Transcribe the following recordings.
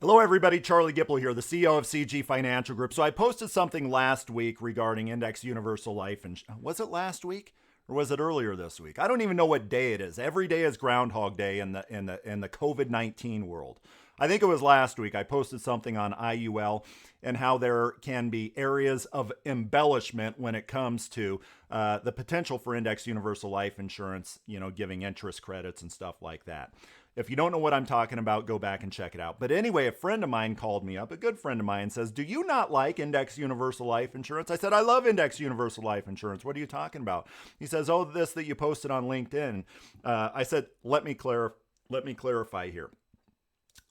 Hello, everybody. Charlie Gipple here, the CEO of CG Financial Group. So I posted something last week regarding Index Universal Life. And was it last week or was it earlier this week? I don't even know what day it is. Every day is Groundhog Day in the COVID-19 world. I think it was last week. I posted something on IUL and how there can be areas of embellishment when it comes to the potential for Index Universal Life Insurance, giving interest credits and stuff like that. If you don't know what I'm talking about, go back and check it out. But anyway, a friend of mine called me up, a good friend of mine, says, "Do you not like Index Universal Life Insurance?" I said, "I love Index Universal Life Insurance. What are you talking about?" He says, "Oh, this that you posted on LinkedIn." I said, let me clarify here.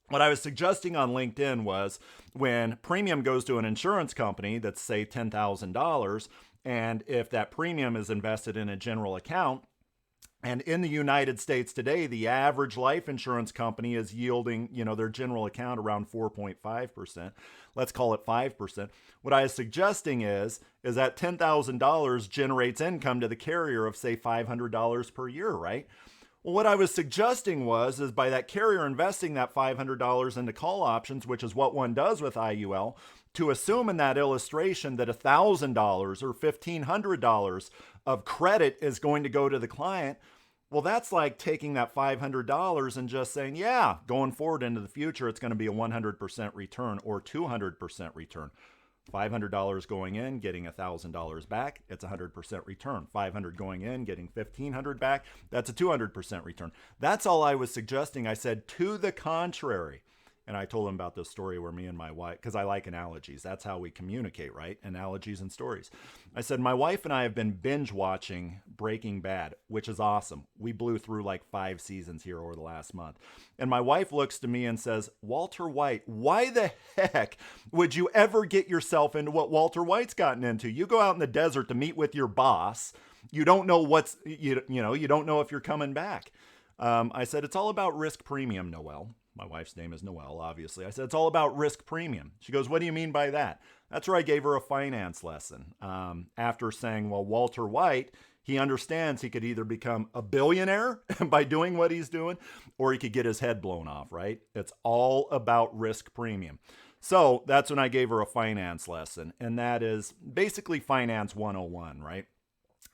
What I was suggesting on LinkedIn was when premium goes to an insurance company that's, say, $10,000, and if that premium is invested in a general account, and in the United States today, the average life insurance company is yielding, their general account around 4.5%. Let's call it 5%. What I was suggesting is that $10,000 generates income to the carrier of, say, $500 per year, right? Well, what I was suggesting is by that carrier investing that $500 into call options, which is what one does with IUL, to assume in that illustration that $1,000 or $1,500 of credit is going to go to the client. Well, that's like taking that $500 and just saying, yeah, going forward into the future, it's going to be a 100% return or 200% return. $500 going in, getting $1,000 back, it's a 100% return. $500 going in, getting $1,500 back, that's a 200% return. That's all I was suggesting. I said, to the contrary. And I told him about this story where me and my wife, because I like analogies. That's how we communicate, right? Analogies and stories. I said, my wife and I have been binge watching Breaking Bad, which is awesome. We blew through like 5 seasons here over the last month. And my wife looks to me and says, "Walter White, why the heck would you ever get yourself into what Walter White's gotten into? You go out in the desert to meet with your boss. You don't know you don't know if you're coming back." I said, "It's all about risk premium, Noelle." My wife's name is Noelle, obviously. I said, "It's all about risk premium." She goes, "What do you mean by that?" That's where I gave her a finance lesson. After saying, well, Walter White, he understands he could either become a billionaire by doing what he's doing, or he could get his head blown off, right? It's all about risk premium. So that's when I gave her a finance lesson. And that is basically finance 101, right?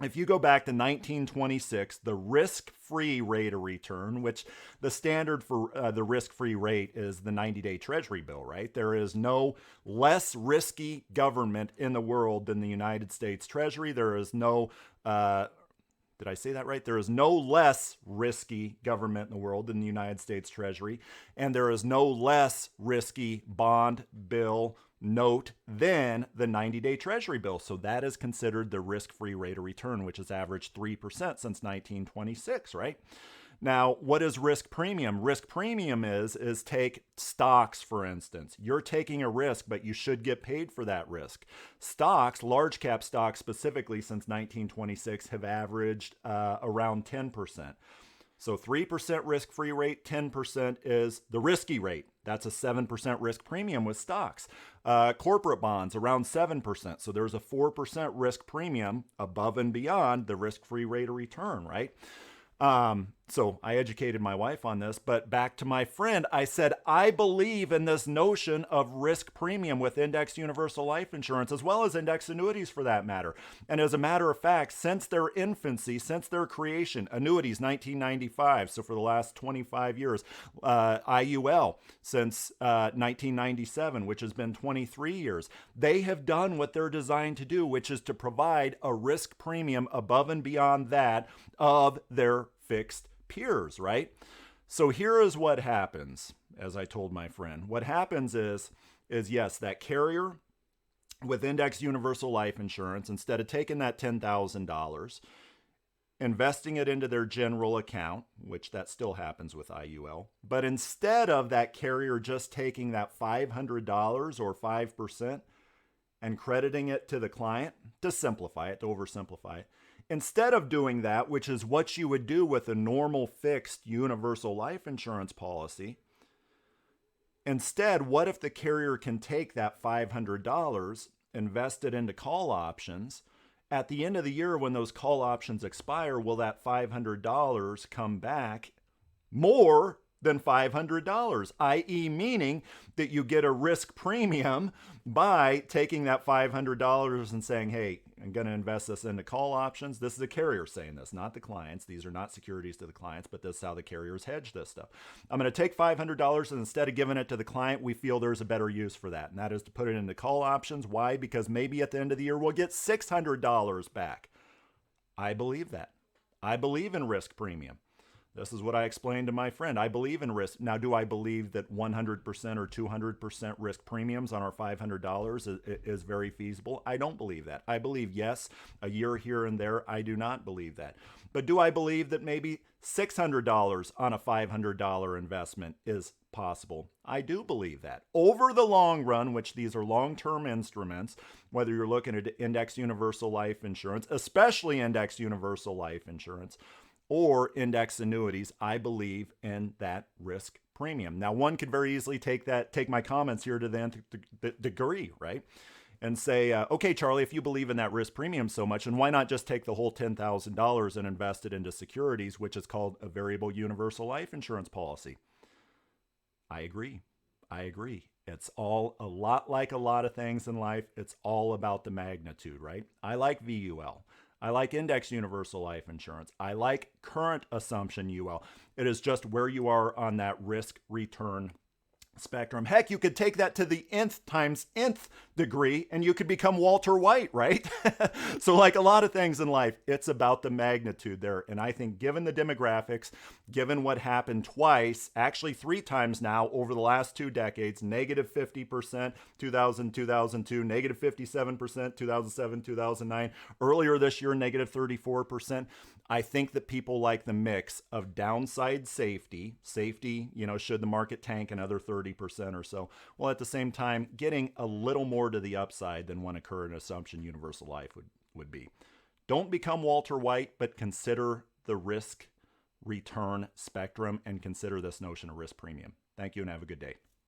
If you go back to 1926, the risk-free rate of return, which the standard for the risk-free rate is the 90-day Treasury bill, right? There is no less risky government in the world than the United States Treasury. There is no, did I say that right? There is no less risky government in the world than the United States Treasury. And there is no less risky bond, bill, note than the 90-day Treasury bill. So that is considered the risk-free rate of return, which has averaged 3% since 1926, right? Now, what is risk premium? Risk premium is take stocks, for instance. You're taking a risk, but you should get paid for that risk. Stocks, large cap stocks specifically since 1926, have averaged around 10%. So 3% risk-free rate, 10% is the risky rate. That's a 7% risk premium with stocks. Corporate bonds, around 7%. So there's a 4% risk premium above and beyond the risk-free rate of return, right? So I educated my wife on this, but back to my friend, I said, I believe in this notion of risk premium with Index Universal Life Insurance, as well as index annuities for that matter. And as a matter of fact, since their infancy, since their creation, annuities 1995, so for the last 25 years, IUL since 1997, which has been 23 years, they have done what they're designed to do, which is to provide a risk premium above and beyond that of their fixed peers, right? So here is what happens, as I told my friend. What happens is yes, that carrier with Index Universal Life Insurance, instead of taking that $10,000, investing it into their general account, which that still happens with IUL, but instead of that carrier just taking that $500 or 5% and crediting it to the client, to simplify it, to oversimplify it, instead of doing that, which is what you would do with a normal fixed universal life insurance policy, instead, what if the carrier can take that $500, invest it into call options? At the end of the year, when those call options expire, will that $500 come back more than $500, i.e., meaning that you get a risk premium by taking that $500 and saying, hey, I'm going to invest this into call options. This is a carrier saying this, not the clients. These are not securities to the clients, but this is how the carriers hedge this stuff. I'm going to take $500 and instead of giving it to the client, we feel there's a better use for that. And that is to put it into call options. Why? Because maybe at the end of the year, we'll get $600 back. I believe that. I believe in risk premium. This is what I explained to my friend. I believe in risk. Now, do I believe that 100% or 200% risk premiums on our $500 is very feasible? I don't believe that. I believe, yes, a year here and there. I do not believe that. But do I believe that maybe $600 on a $500 investment is possible? I do believe that. Over the long run, which these are long-term instruments, whether you're looking at index universal life insurance, especially index universal life insurance, or index annuities, I believe in that risk premium. Now, one could very easily take my comments here to the nth degree, right? And say, okay, Charlie, if you believe in that risk premium so much, and why not just take the whole $10,000 and invest it into securities, which is called a variable universal life insurance policy? I agree. It's all a lot like a lot of things in life. It's all about the magnitude, right? I like VUL. I like index universal life insurance. I like current assumption UL. It is just where you are on that risk return spectrum. Heck, you could take that to the nth times nth degree and you could become Walter White, right? So like a lot of things in life, it's about the magnitude there. And I think given the demographics, given what happened twice, actually 3 times now over the last 2 decades, negative 50%, 2000, 2002, negative 57%, 2007, 2009, earlier this year, negative 34%. I think that people like the mix of downside safety, should the market tank another 30% or so, while at the same time getting a little more to the upside than when a current assumption universal life would be. Don't become Walter White, but consider the risk return spectrum and consider this notion of risk premium. Thank you and have a good day.